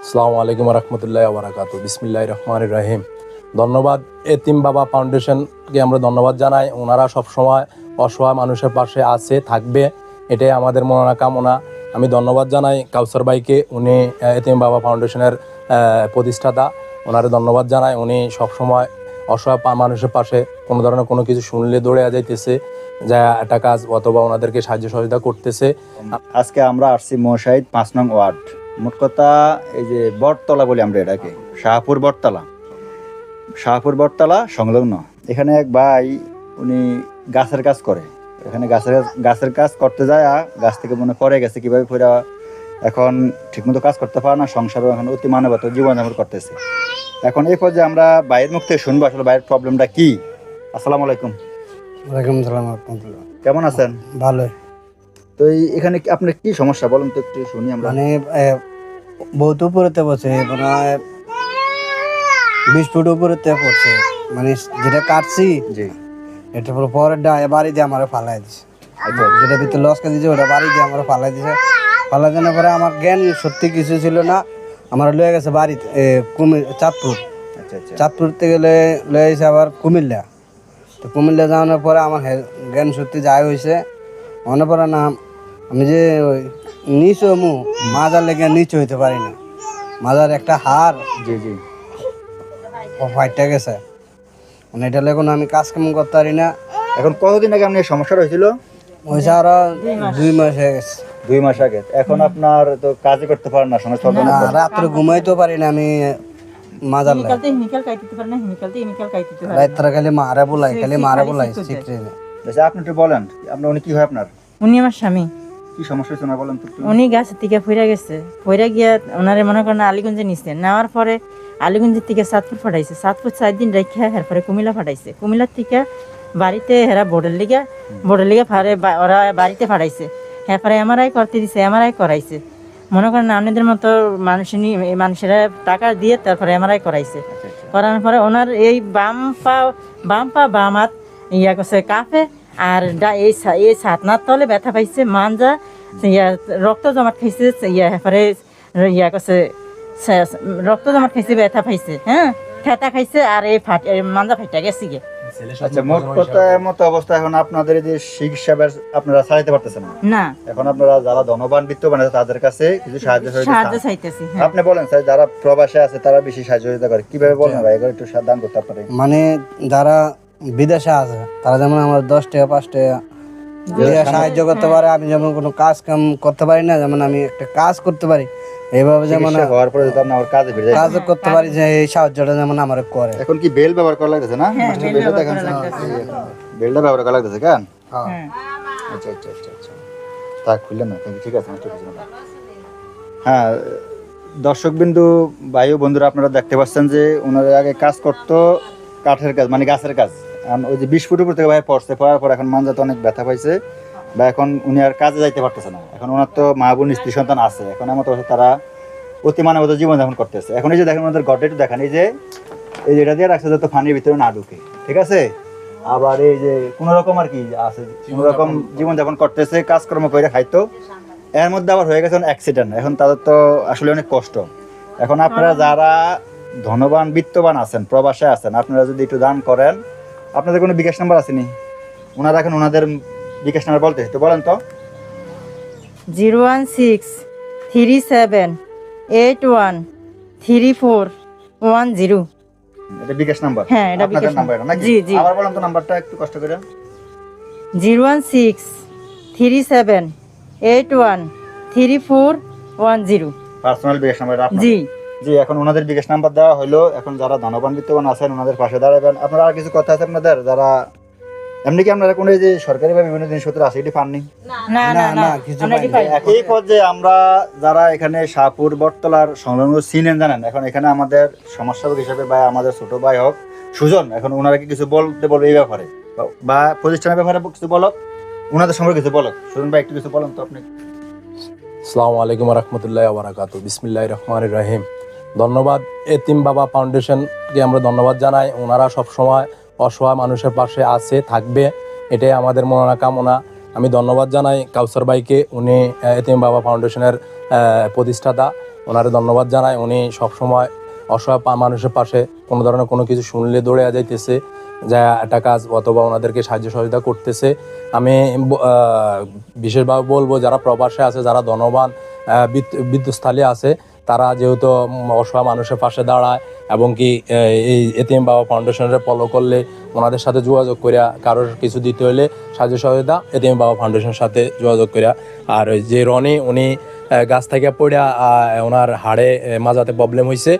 আসসালামু আলাইকুম রহমতুল্লাহ বারাকাতু। বিসমিল্লাহির রহমানির রহিম। ধন্যবাদ এতিম বাবা ফাউন্ডেশনকে আমরা ধন্যবাদ জানাই। ওনারা সবসময় অসহায় মানুষের পাশে আছে, থাকবে, এটাই আমাদের মনোনা কামনা। আমি ধন্যবাদ জানাই কাউসার ভাইকে, উনি এতিম বাবা ফাউন্ডেশনের প্রতিষ্ঠাতা। ওনারে ধন্যবাদ জানাই, উনি সবসময় অসহায় মানুষের পাশে কোনো ধরনের কোনো কিছু শুনলে দৌড়ে যাইতেছে, যা একটা কাজ অথবা ওনাদেরকে সাহায্য সহযোগিতা করতেছে। আজকে আমরা আসছি মশাইদ 5 নং ওয়ার্ড, মোট কথা এই যে বটতলা বলি আমরা এটাকে, শাহপুর বটতলা সংলগ্ন। এখানে এক ভাই, উনি গাছের কাজ করে। এখানে গাছের কাজ করতে যায়, গাছ থেকে মনে পড়ে গেছে, কিভাবে পুরা এখন ঠিকমতো কাজ করতে পারে না, সংসারও এখন অতি মানবত জীবনযাপন করতেছে। এখন এই পর্যায়ে আমরা বাইরের মুখ থেকে শুনবো আসলে বাইরের প্রবলেমটা কি। আসসালামু আলাইকুম। ওয়ালাইকুম আসসালাম রাহমাতুল্লাহ। কেমন আছেন? ভালো। তো এখানে আপনার কি সমস্যা বলুন তো, একটু শুনি আমরা। মানে বহুত উপরেতে বসে, মানে 20 ফুট উপরেতে পড়ছে, মানে যেটা কাটছি জি, এটা পরে বাড়ি দিয়ে আমার ফালাই দিছে। যেটা ভিতরে লস কে দিয়েছে ওটা বাড়ি দিয়ে আমার ফালাই দিছে। ফালাই দেওয়ার পরে আমার জ্ঞান সত্যি কিছু ছিল না, আমার লয়ে গেছে বাড়িতে চাঁদপুর। আচ্ছা আচ্ছা। চাঁদপুর থেকে লয়ে গেছে আবার কুমিল্লা। তো কুমিল্লা যাওয়ানোর পরে আমার জ্ঞান সত্যি যাই হয়েছে। মনে পড়ে না আমি যে ওই নিচ মাজার লেগে নিচ হইতে পারি না, মাজার একটা হার জি জি। ফাইটটা গেছে, মানে এটা লেগে আমি কাজ কাম করতে পারি না। এখন কতদিন আগে আপনার সমস্যাটা হয়েছিল? হয়েছে আরো 2 মাস হয়ে গেছে। 2 মাস আগে। এখন আপনার তো কাজই করতে পারেন না, সমস্যা হবে না। না, রাত্রে ঘুমাইতেও পারি না আমি, মাজার লাগে রাত্রে খালি মারে বলাই শিখরে। আচ্ছা, আপনি একটু বলেন, আপনার উনি কি হয় আপনার? উনি আমার স্বামী। কি সমস্যা হয়েছে না বলেন তো একটু। উনি গাছের থেকে ফিরে গেছে, ফিরে গিয়া ওনারে মনে করেন আলীগঞ্জে নিচ্ছে, নেওয়ার পরে আলীগঞ্জের থেকে চাঁদপুর ফাটাইছে, চাঁদপুর 4 দিন রেখে এরপরে কুমিল্লা ফাটাইছে, কুমিল্লার থেকে বাড়িতে হেরা বোর্ডের লিগা ফারে ওরা বাড়িতে ফাটাইছে, এরপরে এমআরআই করতে দিছে, এমআরআই করাইছে। মনে করেন আপনাদের মতো মানুষেরা টাকা দিয়ে তারপরে এমআরআই করাইছে। করানোর পরে ওনার এই বাম হাত ইয়া করছে কাফে, আর এই ছাতনার তলে ব্যথা পাইছে, মাঞ্জা রক্ত জমাট খাইছে, এরপরে ইয়া করছে রক্ত জমাট খাইছে, ব্যথা পাইছে, হ্যাঁ থেতা খাইছে, আর এই মাঞ্জা ফাইটা গেছে গে। আচ্ছা, মোট কথা মতো অবস্থা এখন আপনাদের এই যে চিকিৎসা আপনারা চালাতে পারতেছেন না। এখন আপনারা যারা ধনবান বিত্তবান আছে তাদের কাছে কিছু সাহায্য চাইতেছি। আপনি বলেন স্যার, যারা প্রবাসে আছে তারা বেশি সাহায্য করে, কিভাবে বলেন ভাই, এগুলো একটু দান করতে আপনারা। মানে যারা বিদেশে আছে তারা যেমন আমার 10 টাকা 5 টাকা দিয়ে সাহায্য করতে পারে। আমি যেমন কোনো কাজ কাম করতে পারি না, যেমন আমি একটা কাজ করতে পারি, এইভাবে যেমন হওয়ার পরে যদি আমার কাজে ফিরে কাজ করতে পারি, যে এই সাহায্যটা যেমন আমার করে। এখন কি বেল ব্যবহার করা লাগতেছে না? বেলটা দেখেন, বেলটা ব্যবহার করা লাগতেছে কেন? আচ্ছা আচ্ছা আচ্ছা আচ্ছা, তা খুললেন না, ঠিক আছে। হ্যাঁ, দর্শকবিন্দু ভাই ও বন্ধুরা, আপনারা দেখতে পাচ্ছেন যে ওনারা আগে কাজ করতো কাঠের কাজ, মানে গাছের কাজ। ওই যে 20 ফুট উপর থেকে ভাই পড়ছে, পড়ার পর এখন মাঞ্জাতে অনেক ব্যথা পাইছে, বা এখন উনি আর কাজে যাইতে পারতেছে না। এখন ওনার তো মা বোন স্ত্রী সন্তান আছে, এখন আমার তো তারা অতি মানবত জীবনযাপন করতেছে। এখন এই যে দেখেন ওনাদের ঘরটা একটু দেখেন, এই যে এটা দিয়ে রাখছে যাতে পানির ভিতরে না ঢুকে, ঠিক আছে। আবার এই যে কোনো রকম আর কি আছে, কোনো রকম জীবনযাপন করতেছে, কাজকর্ম করে খাইতো। এর মধ্যে আবার হয়ে গেছে অ্যাক্সিডেন্ট, এখন তাদের তো আসলে অনেক কষ্ট। এখন আপনারা যারা ধনবান বিত্তবান আছেন, প্রবাসে আছেন, আপনারা যদি একটু দান করেন। আপনাদের কোনো বিকাশ নাম্বার আসেনি? ওনারা এখন ওনাদের বিকাশ নাম্বার বলতে তো বলেন তো। 01637813410। এটা বিকাশ নাম্বার? হ্যাঁ, এটা বিকাশ নাম্বার নাকি? জি জি। আবার বলেন তো নাম্বারটা একটু কষ্ট করে। 01637813410। পার্সোনাল বিকাশ নাম্বার আপনার? জি জি। এখন ওনাদের বিকাশ নাম্বার দেওয়া হলো। এখন যারা ধনবান বিত্তবান আছেন ওনাদের পাশে দাঁড়াবেন। আপনারা আর কিছু কথা আছে আপনাদের, যারা এমনি কি আপনারা কোনো যে সরকারি বা বিভিন্ন জিনিসপত্র আছে এটি পাননি? না না না, কিছু আমরা এটি পাই না। এই পর্যায়ে আমরা যারা এখানে শাহপুর বটতলার সংলগ্ন চিনেন জানেন, এখন এখানে আমাদের সমস্যাবক হিসেবে বা আমাদের ছোট ভাই হোক সুজন, এখন ওনারা কি কিছু বলবে এই ব্যাপারে, বা প্রতিষ্ঠানের ব্যাপারে কিছু বলো, ওনাদের সম্পর্কে কিছু বলো। সুজন ভাই একটু কিছু বলেন তো আপনি। আসসালামু আলাইকুম রহমতুল্লাহ বারাকাতু। বিসমিল্লাহির রহমানির রহিম। ধন্যবাদ এতিম বাবা ফাউন্ডেশনকে আমরা ধন্যবাদ জানাই। ওনারা সবসময় অসহায় মানুষের পাশে আছে, থাকবে, এটাই আমাদের মনোনা কামনা। আমি ধন্যবাদ জানাই কাউসার ভাইকে, উনি এতিম বাবা ফাউন্ডেশনের প্রতিষ্ঠাতা। ওনারে ধন্যবাদ জানাই। উনি সবসময় অসহায় মানুষের পাশে কোনো ধরনের কোনো কিছু শুনলে দৌড়ে যাইতেছে, যা একটা কাজ অথবা ওনাদেরকে সাহায্য সহযোগিতা করতেছে। আমি বিশেষভাবে বলবো যারা প্রবাসে আছে, যারা ধনবান বিদ্যুৎস্থলী আছে, তারা যেহেতু অসহায় মানুষের পাশে দাঁড়ায় এবং কি এই এতিম বাবা ফাউন্ডেশনের ফলো করলে ওনাদের সাথে যোগাযোগ করিয়া কারোর কিছু দিতে হলে সাহায্য সহযোগিতা এতিম বাবা ফাউন্ডেশনের সাথে যোগাযোগ করিয়া। আর ওই যে রনি, উনি গাছ থেকে পড়িয়া ওনার হাড়ে মাজাতে প্রবলেম হয়েছে,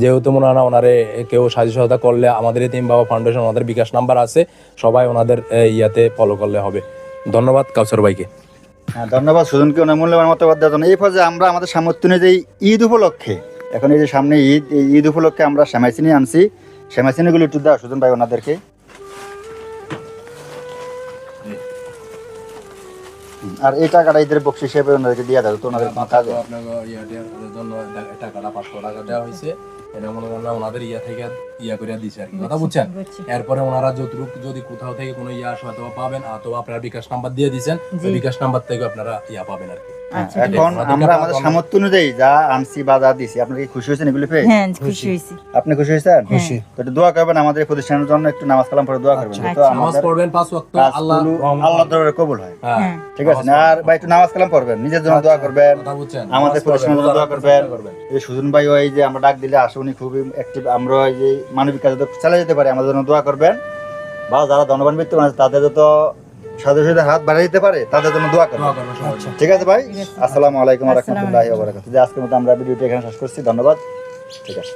যেহেতু ওনারে কেউ সাহায্য সহযোগিতা করলে আমাদের এতিম বাবা ফাউন্ডেশন ওনাদের বিকাশ নাম্বার আছে, সবাই ওনাদের ইয়াতে ফলো করলে হবে। ধন্যবাদ কাউসার ভাইকে। হ্যাঁ, ধন্যবাদ সুজনকে ওনার মূল্যবান মতামত দেওয়ার জন্য। এই পর্যায়ে আমরা আমাদের সামর্থ্য অনুযায়ী ঈদ উপলক্ষে, এখন এই যে সামনে ঈদ, এই ঈদ উপলক্ষে আমরা শ্যামাইচিনি আনছি। শ্যামাইচিনিগুলো একটু দাও সুজন ভাই ওনাদেরকে। আর এই টাকাটা ঈদের বকশিস হিসেবে ওনাদেরকে দিয়ে দাও, তো ওনাদের কোনো কাজে টাকাটা 500 টাকা দেওয়া হয়েছে, এটা মনে করেন ওনাদের ইয়া থেকে ইয়া করে দিছে আর কি, কথা বুঝছেন। এরপরে ওনারা যতটুকু যদি কোথাও থেকে কোনো ইয়া আসে অথবা পাবেন, অথবা আপনারা বিকাশ নাম্বার দিয়ে দিয়েছেন, ওই বিকাশ নাম্বার থেকে আপনারা ইয়া পাবেন আর কি। এখন আমরা আমাদের সামর্থ্য অনুযায়ী যা আনছি বা যা দিছি, আপনি কি খুশি হয়েছেন এগুলো পেয়ে? হ্যাঁ, খুশি হয়েছি। আপনি খুশি হয়েছেন? খুশি। তো একটু দোয়া করবেন আমাদের এই প্রতিষ্ঠানের জন্য, একটু নামাজ কালাম পড়ে দোয়া করবেন, তো নামাজ আমাদের পড়বেন 5 ওয়াক্ত, আল্লাহ আল্লাহর দরবারে কবুল হয়। হ্যাঁ, ঠিক আছে না? আর ভাই একটু নামাজ কালাম পড়বেন, নিজের জন্য দোয়া করবেন, কথা বুঝছেন, আমাদের প্রতিষ্ঠানের জন্য দোয়া করবেন। করবেন। এই সুজন ভাই ওই যে আমরা ডাক দিলে আসে, উনি খুবই অ্যাক্টিভ। আমরা এই যে মানবিক কাজে তো চালিয়ে যেতে পারি, আমাদের জন্য দোয়া করবেন। বা যারা ধনবান ব্যক্তি আছে তাদের যত সদস্যদের হাত বাড়িয়ে দিতে পারে তাদের জন্য দোয়া করবেন। ঠিক আছে ভাই, আসসালামু আলাইকুম ওয়া রাহমাতুল্লাহি ওয়া বারাকাতুহু। আজকের মতো আমরা ভিডিওটি এখানে শেষ করছি। ধন্যবাদ। ঠিক আছে।